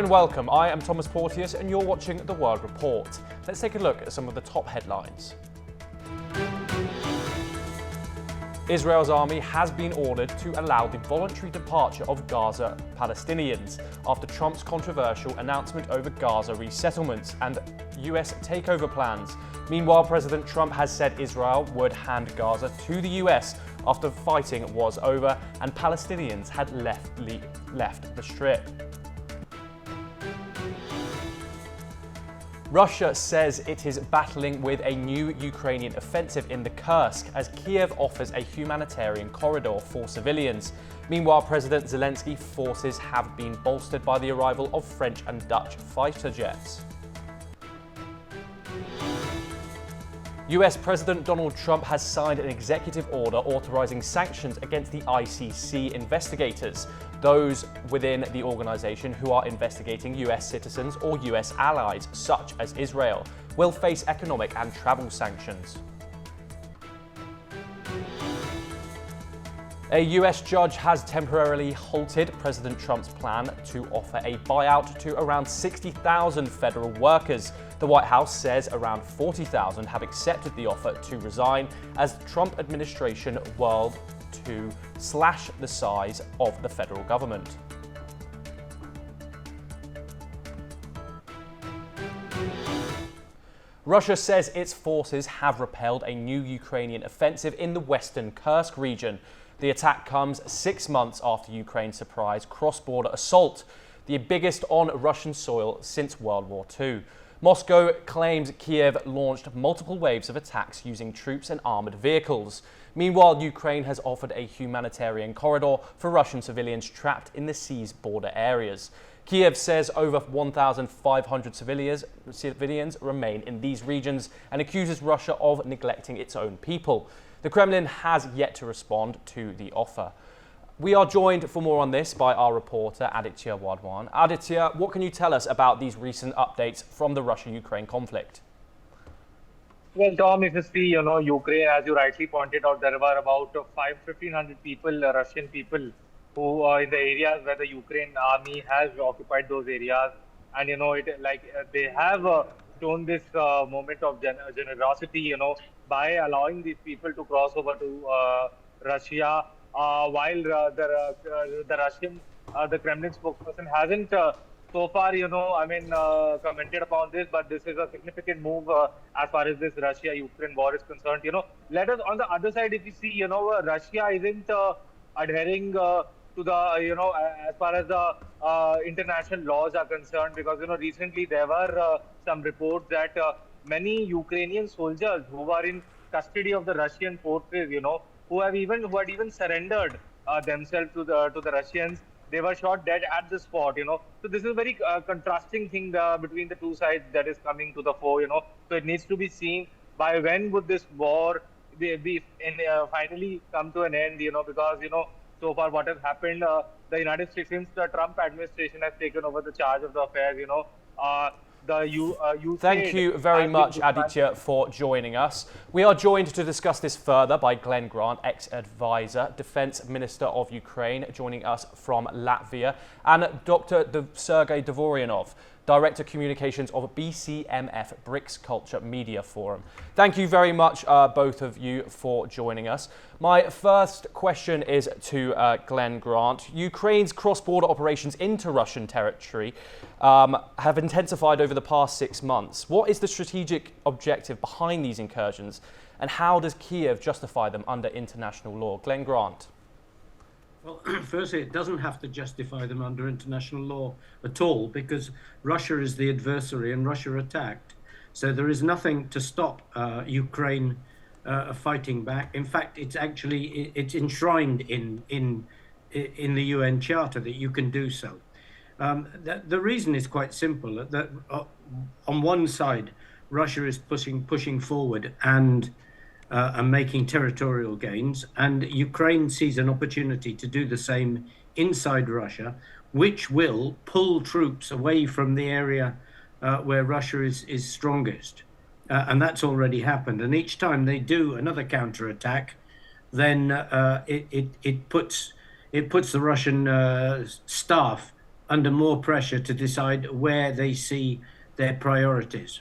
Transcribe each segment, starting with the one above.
and welcome. I am Thomas Porteous and you're watching The World Report. Let's take a look at some of the top headlines. Israel's army has been ordered to allow the voluntary departure of Gaza Palestinians after Trump's controversial announcement over Gaza resettlements and US takeover plans. Meanwhile, President Trump has said Israel would hand Gaza to the US after fighting was over and Palestinians had left the Strip. Russia says it is battling with a new Ukrainian offensive in the Kursk as Kyiv offers a humanitarian corridor for civilians. Meanwhile, President Zelensky's forces have been bolstered by the arrival of French and Dutch fighter jets. US President Donald Trump has signed an executive order authorizing sanctions against the ICC investigators. Those within the organization who are investigating US citizens or US allies, such as Israel, will face economic and travel sanctions. A US judge has temporarily halted President Trump's plan to offer a buyout to around 60,000 federal workers. The White House says around 40,000 have accepted the offer to resign as the Trump administration whirled to slash the size of the federal government. Russia says its forces have repelled a new Ukrainian offensive in the western Kursk region. The attack comes 6 months after Ukraine's surprise cross-border assault, the biggest on Russian soil since World War II. Moscow claims Kyiv launched multiple waves of attacks using troops and armoured vehicles. Meanwhile, Ukraine has offered a humanitarian corridor for Russian civilians trapped in the seized border areas. Kyiv says over 1,500 civilians remain in these regions and accuses Russia of neglecting its own people. The Kremlin has yet to respond to the offer. We are joined for more on this by our reporter Aditya Wadwan. Aditya, what can you tell us about these recent updates from the Russia-Ukraine conflict? Well, Tom, if you see, Ukraine, as you rightly pointed out, there were about 1,500 people, Russian people, who are in the areas where the Ukraine army has occupied those areas. And, they have shown this moment of generosity, by allowing these people to cross over to Russia, while the Kremlin spokesperson hasn't so far, commented upon this, but this is a significant move as far as this Russia-Ukraine war is concerned. Let us, on the other side, if you see, Russia isn't adhering to the, as far as the international laws are concerned, because, recently there were some reports that many Ukrainian soldiers who were in custody of the Russian forces, who had even surrendered themselves to the Russians, they were shot dead at the spot, So this is a very contrasting thing between the two sides that is coming to the fore, So it needs to be seen by when would this war be finally come to an end, because, so far what has happened, the United States, since the Trump administration has taken over the charge of the affairs, Thank you very much, Aditya, for joining us. We are joined to discuss this further by Glenn Grant, ex-advisor, Defence Minister of Ukraine, joining us from Latvia, and Dr. Sergei Dvoryanov, Director Communications of BCMF BRICS Culture Media Forum. Thank you very much, both of you, for joining us. My first question is to Glenn Grant. Ukraine's cross-border operations into Russian territory have intensified over the past 6 months. What is the strategic objective behind these incursions, and how does Kyiv justify them under international law? Glenn Grant. Well, firstly, it doesn't have to justify them under international law at all, because Russia is the adversary and Russia attacked. So there is nothing to stop Ukraine fighting back. In fact, it's enshrined in the UN Charter that you can do so. The reason is quite simple. That on one side, Russia is pushing forward and making territorial gains, and Ukraine sees an opportunity to do the same inside Russia, which will pull troops away from the area where Russia is strongest. And that's already happened. And each time they do another counterattack, then it puts the Russian staff under more pressure to decide where they see their priorities.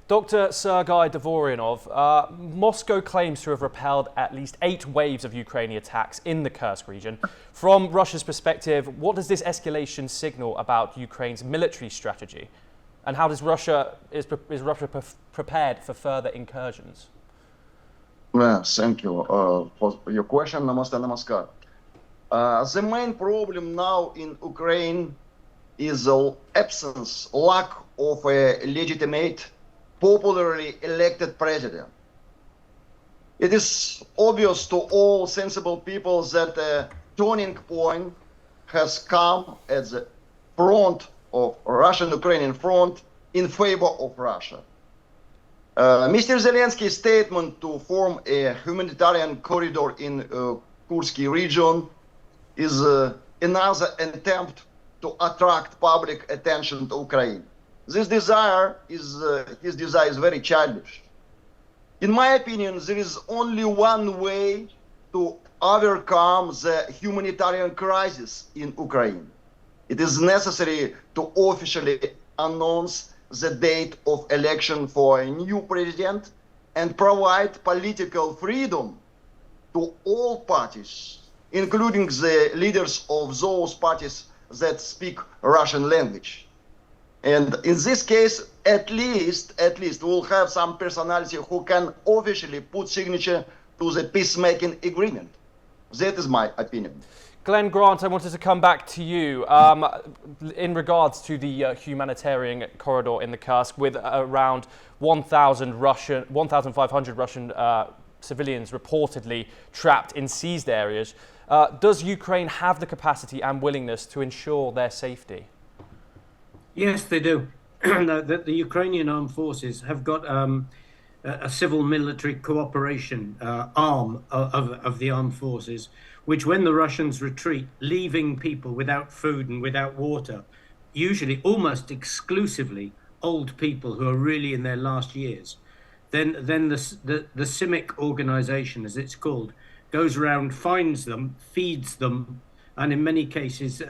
Dr. Sergei Dvoryanov, Moscow claims to have repelled at least 8 waves of Ukrainian attacks in the Kursk region. From Russia's perspective, what does this escalation signal about Ukraine's military strategy? And how does is Russia prepared for further incursions? Well, thank you for your question. Namaste, namaskar. The main problem now in Ukraine is the lack of a legitimate, popularly elected president. It is obvious to all sensible people that a turning point has come at the front of Russian-Ukrainian front in favor of Russia. Mr. Zelensky's statement to form a humanitarian corridor in Kursk region is another attempt to attract public attention to Ukraine. His desire is very childish. In my opinion, there is only one way to overcome the humanitarian crisis in Ukraine. It is necessary to officially announce the date of election for a new president and provide political freedom to all parties, including the leaders of those parties that speak Russian language. And in this case, at least we'll have some personality who can officially put signature to the peacemaking agreement. That is my opinion. Glenn Grant, I wanted to come back to you in regards to the humanitarian corridor in the Kursk, with around 1,500 Russian civilians reportedly trapped in seized areas. Does Ukraine have the capacity and willingness to ensure their safety? Yes, they do. The Ukrainian armed forces have got a civil military cooperation arm of the armed forces, which, when the Russians retreat, leaving people without food and without water, usually almost exclusively old people who are really in their last years, then the CIMIC organization, as it's called, goes around, finds them, feeds them, and in many cases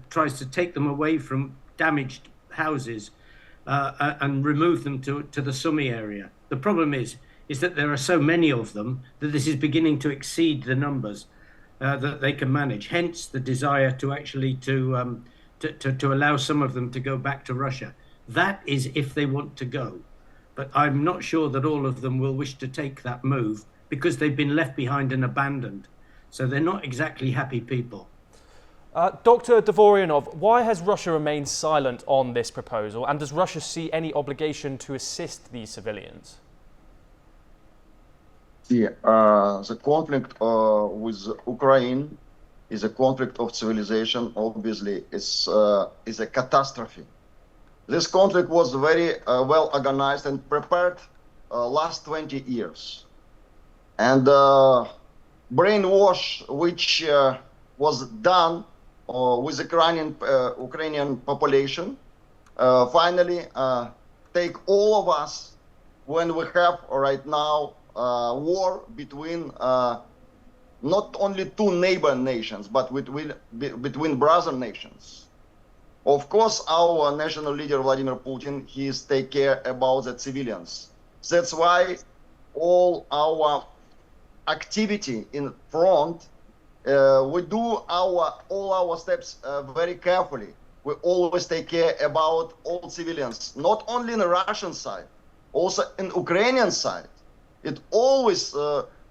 tries to take them away from damaged houses and remove them to the Sumy area. The problem is that there are so many of them that this is beginning to exceed the numbers that they can manage. Hence the desire to actually to allow some of them to go back to Russia. That is if they want to go. But I'm not sure that all of them will wish to take that move, because they've been left behind and abandoned. So they're not exactly happy people. Dr. Dvoryanov, why has Russia remained silent on this proposal, and does Russia see any obligation to assist these civilians? The conflict with Ukraine is a conflict of civilization. Obviously, is a catastrophe. This conflict was very well organized and prepared last 20 years. And brainwash which was done with Ukrainian population finally take all of us when we have right now war between not only two neighbor nations, but between brother nations. Of course, our national leader Vladimir Putin, he is take care about the civilians. That's why all our activity in front, we do all our steps very carefully. We always take care about all civilians, not only in the Russian side, also in Ukrainian side. It always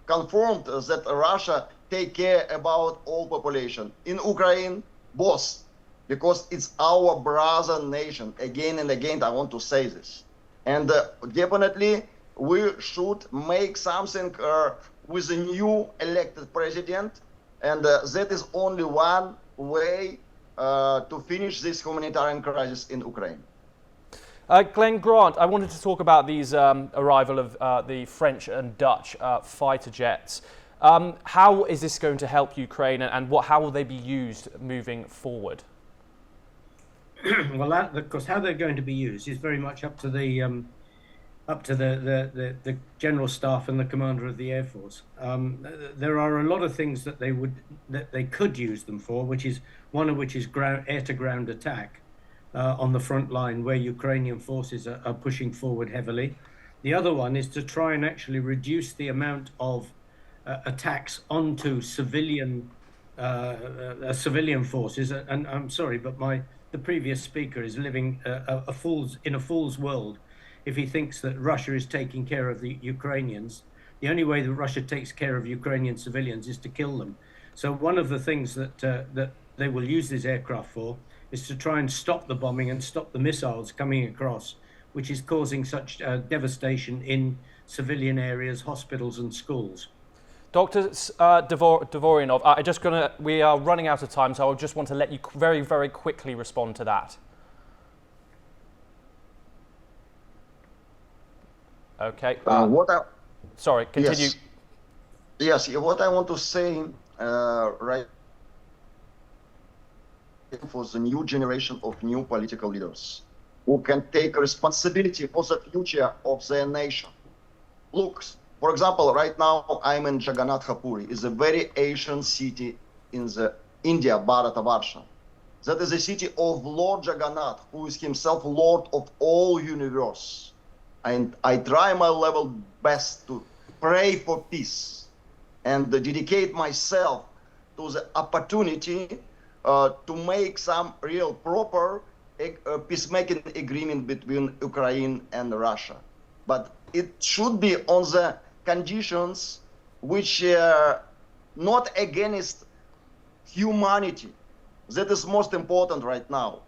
confirmed that Russia take care about all population in Ukraine, both, because it's our brother nation. Again and again, I want to say this, and definitely we should make something with a new elected president, and that is only one way to finish this humanitarian crisis in Ukraine. Glenn Grant, I wanted to talk about these arrival of the French and Dutch fighter jets. How is this going to help Ukraine, and how will they be used moving forward? Well, of course, how they're going to be used is very much up to the up to the General Staff and the Commander of the Air Force. There are a lot of things that they could use them for, one of which is air-to-ground attack on the front line where Ukrainian forces are pushing forward heavily. The other one is to try and actually reduce the amount of attacks onto civilian forces. And I'm sorry, but the previous speaker is living in a fool's world if he thinks that Russia is taking care of the Ukrainians. The only way that Russia takes care of Ukrainian civilians is to kill them. So one of the things that they will use this aircraft for is to try and stop the bombing and stop the missiles coming across, which is causing such devastation in civilian areas, hospitals and schools. Dr. Dvorianov, we are running out of time, so I just want to let you very, very quickly respond to that. Okay. Sorry, continue. Yes, what I want to say right for the new generation of new political leaders who can take responsibility for the future of their nation. Look, for example, right now I'm in Jagannath Puri. It's a very ancient city in the India, Bharatavarsha. That is the city of Lord Jagannath, who is himself Lord of all universe. And I try my level best to pray for peace and dedicate myself to the opportunity to make some real proper peacemaking agreement between Ukraine and Russia. But it should be on the conditions which are not against humanity. That is most important right now.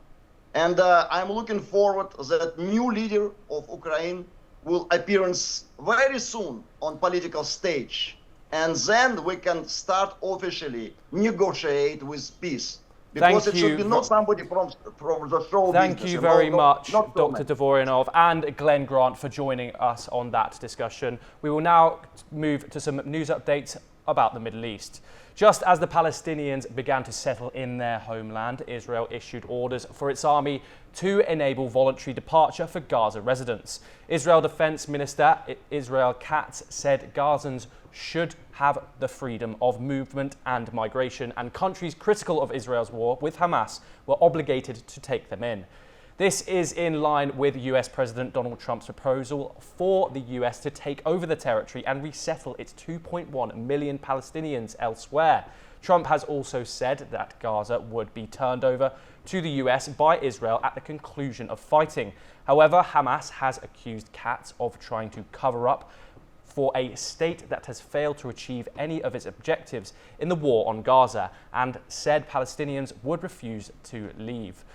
And I'm looking forward that new leader of Ukraine will appear very soon on political stage. And then we can start officially negotiate with peace. Because it should be not somebody from the show Thank business. you very much, not Dr. Dvorianov and Glenn Grant, for joining us on that discussion. We will now move to some news updates about the Middle East. Just as the Palestinians began to settle in their homeland, Israel issued orders for its army to enable voluntary departure for Gaza residents. Israel Defence Minister Israel Katz said Gazans should have the freedom of movement and migration, and countries critical of Israel's war with Hamas were obligated to take them in. This is in line with US President Donald Trump's proposal for the US to take over the territory and resettle its 2.1 million Palestinians elsewhere. Trump has also said that Gaza would be turned over to the US by Israel at the conclusion of fighting. However, Hamas has accused Katz of trying to cover up for a state that has failed to achieve any of its objectives in the war on Gaza, and said Palestinians would refuse to leave.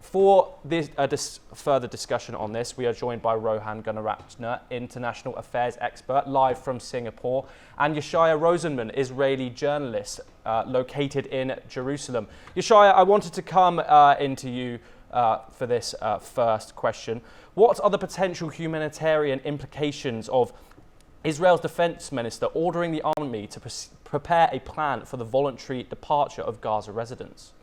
For this further discussion on this, we are joined by Rohan Gunaratne, international affairs expert, live from Singapore, and Yeshaya Rosenman, Israeli journalist located in Jerusalem. Yeshaya, I wanted to come into you for this first question. What are the potential humanitarian implications of Israel's defense minister ordering the army to prepare a plan for the voluntary departure of Gaza residents?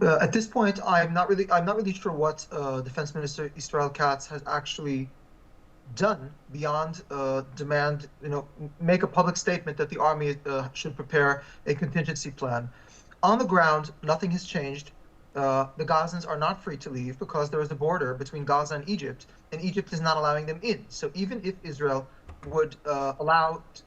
At this point, I'm not really sure what Defense Minister Israel Katz has actually done beyond demand, make a public statement that the army should prepare a contingency plan. On the ground, nothing has changed. The Gazans are not free to leave because there is a border between Gaza and Egypt is not allowing them in. So even if Israel would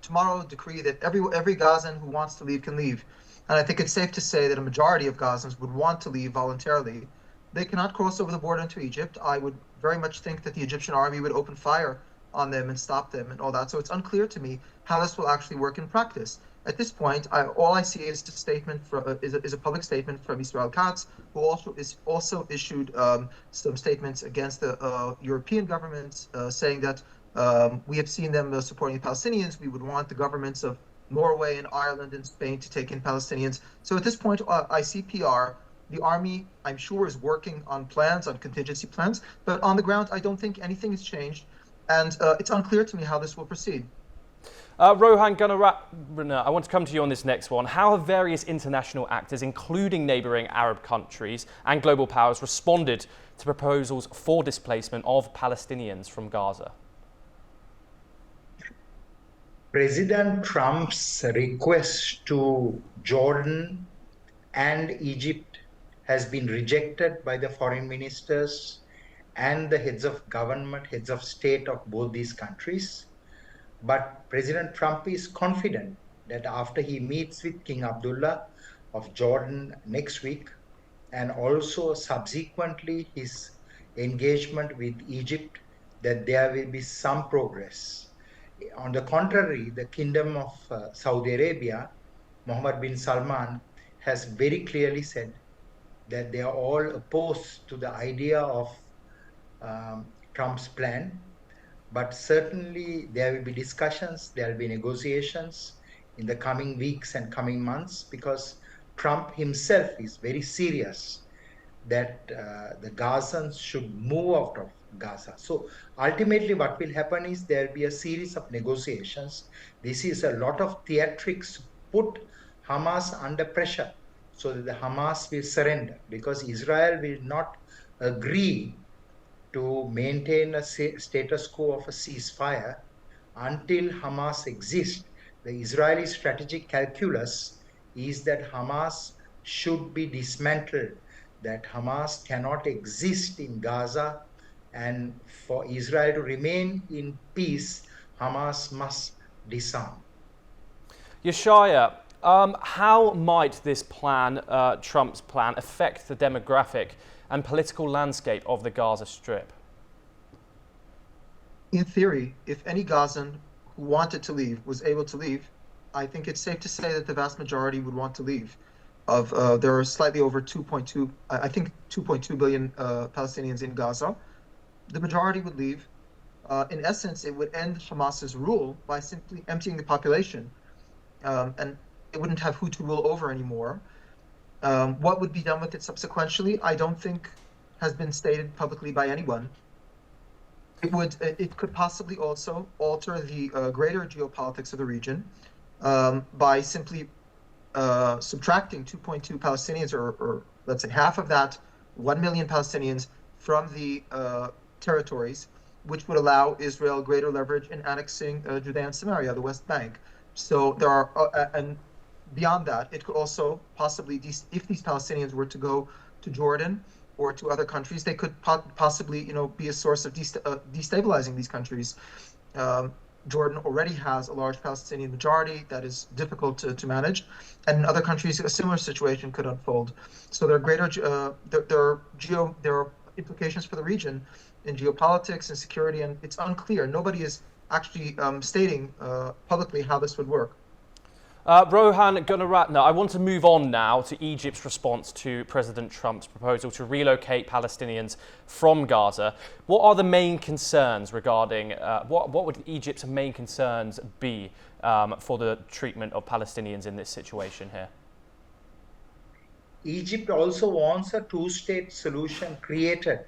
tomorrow decree that every Gazan who wants to leave can leave, and I think it's safe to say that a majority of Gazans would want to leave voluntarily, they cannot cross over the border into Egypt. I would very much think that the Egyptian army would open fire on them and stop them and all that. So it's unclear to me how this will actually work in practice. At this point, all I see is a statement is a public statement from Israel Katz, who also issued some statements against the European governments, saying that we have seen them supporting the Palestinians. We would want the governments of Norway and Ireland and Spain to take in Palestinians. So at this point, I see PR. The army, I'm sure, is working on plans, on contingency plans, but on the ground, I don't think anything has changed, and it's unclear to me how this will proceed. Rohan Gunaratne, I want to come to you on this next one. How have various international actors, including neighbouring Arab countries and global powers, responded to proposals for displacement of Palestinians from Gaza? President Trump's request to Jordan and Egypt has been rejected by the foreign ministers and the heads of government, heads of state of both these countries. But President Trump is confident that after he meets with King Abdullah of Jordan next week, and also subsequently his engagement with Egypt, that there will be some progress. On the contrary, the Kingdom of Saudi Arabia, Mohammed bin Salman, has very clearly said that they are all opposed to the idea of Trump's plan. But certainly there will be discussions, there will be negotiations in the coming weeks and coming months, because Trump himself is very serious that the Gazans should move out of Gaza. So ultimately what will happen is there will be a series of negotiations. This is a lot of theatrics to put Hamas under pressure so that the Hamas will surrender, because Israel will not agree to maintain a status quo of a ceasefire until Hamas exists. The Israeli strategic calculus is that Hamas should be dismantled, that Hamas cannot exist in Gaza, and for Israel to remain in peace, Hamas must disarm. Yeshaya, how might this plan, Trump's plan, affect the demographic and political landscape of the Gaza Strip? In theory, if any Gazan who wanted to leave was able to leave, I think it's safe to say that the vast majority would want to leave. There are slightly over 2.2 billion Palestinians in Gaza. The majority would leave. In essence, it would end Hamas's rule by simply emptying the population, and it wouldn't have who to rule over anymore. What would be done with it subsequently, I don't think has been stated publicly by anyone. It could possibly also alter the greater geopolitics of the region by simply subtracting 2.2 Palestinians, or let's say half of that, 1 million Palestinians from the territories, which would allow Israel greater leverage in annexing Judea and Samaria, the West Bank. So there are, and beyond that, it could also possibly, if these Palestinians were to go to Jordan or to other countries, they could possibly, be a source of destabilizing these countries. Jordan already has a large Palestinian majority that is difficult to manage, and in other countries, a similar situation could unfold. So there are implications for the region in geopolitics and security, and it's unclear. Nobody is actually stating publicly how this would work. Rohan Gunaratne, I want to move on now to Egypt's response to President Trump's proposal to relocate Palestinians from Gaza. What are the main concerns regarding, what would Egypt's main concerns be for the treatment of Palestinians in this situation here? Egypt also wants a two-state solution created,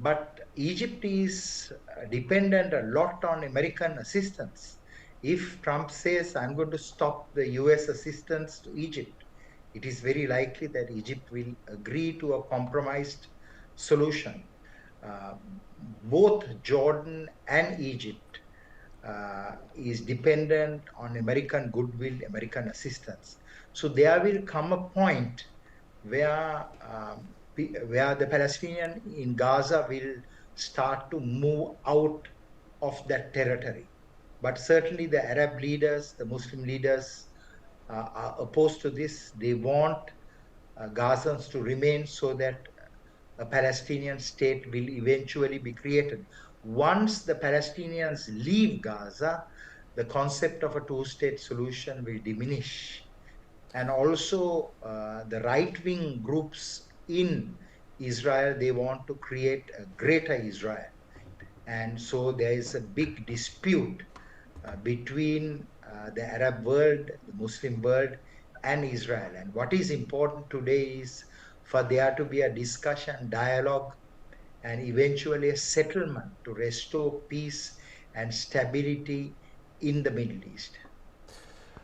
but Egypt is dependent a lot on American assistance. If Trump says, I'm going to stop the US assistance to Egypt, it is very likely that Egypt will agree to a compromised solution. Both Jordan and Egypt is dependent on American goodwill, American assistance. So there will come a point where the Palestinians in Gaza will start to move out of that territory. But certainly the Arab leaders, the Muslim leaders are opposed to this. They want Gazans to remain so that a Palestinian state will eventually be created. Once the Palestinians leave Gaza, the concept of a two-state solution will diminish. And also the right-wing groups in Israel, they want to create a greater Israel. And so there is a big dispute between the Arab world, the Muslim world, and Israel. And what is important today is for there to be a discussion, dialogue, and eventually a settlement to restore peace and stability in the Middle East.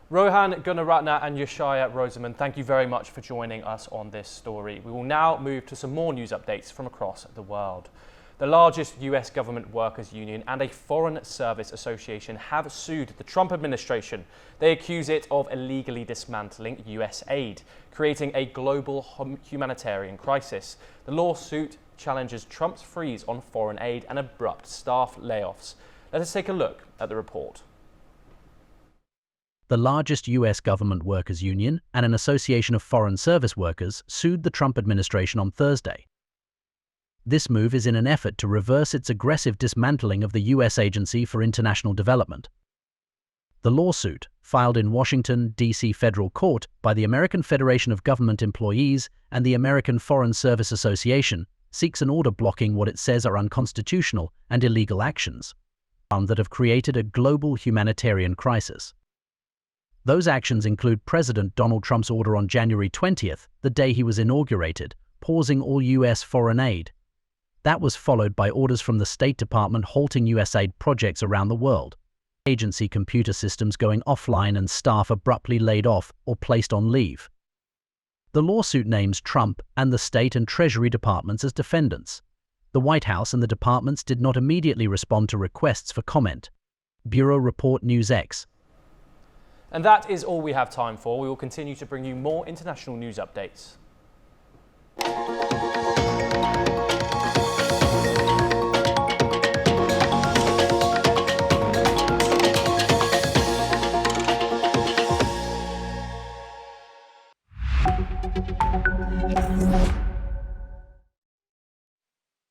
Rohan Gunaratne and Yeshaya Rosamond, thank you very much for joining us on this story. We will now move to some more news updates from across the world. The largest US government workers union and a foreign service association have sued the Trump administration. They accuse it of illegally dismantling US aid, creating a global humanitarian crisis. The lawsuit challenges Trump's freeze on foreign aid and abrupt staff layoffs. Let us take a look at the report. The largest US government workers union and an association of foreign service workers sued the Trump administration on Thursday. This move is in an effort to reverse its aggressive dismantling of the US Agency for International Development. The lawsuit, filed in Washington, D.C. federal court by the American Federation of Government Employees and the American Foreign Service Association, seeks an order blocking what it says are unconstitutional and illegal actions that have created a global humanitarian crisis. Those actions include President Donald Trump's order on January 20th, the day he was inaugurated, pausing all US foreign aid. That was followed by orders from the State Department halting USAID projects around the world, agency computer systems going offline and staff abruptly laid off or placed on leave. The lawsuit names Trump and the State and Treasury departments as defendants. The White House and the departments did not immediately respond to requests for comment. Bureau Report NewsX. And that is all we have time for. We will continue to bring you more international news updates.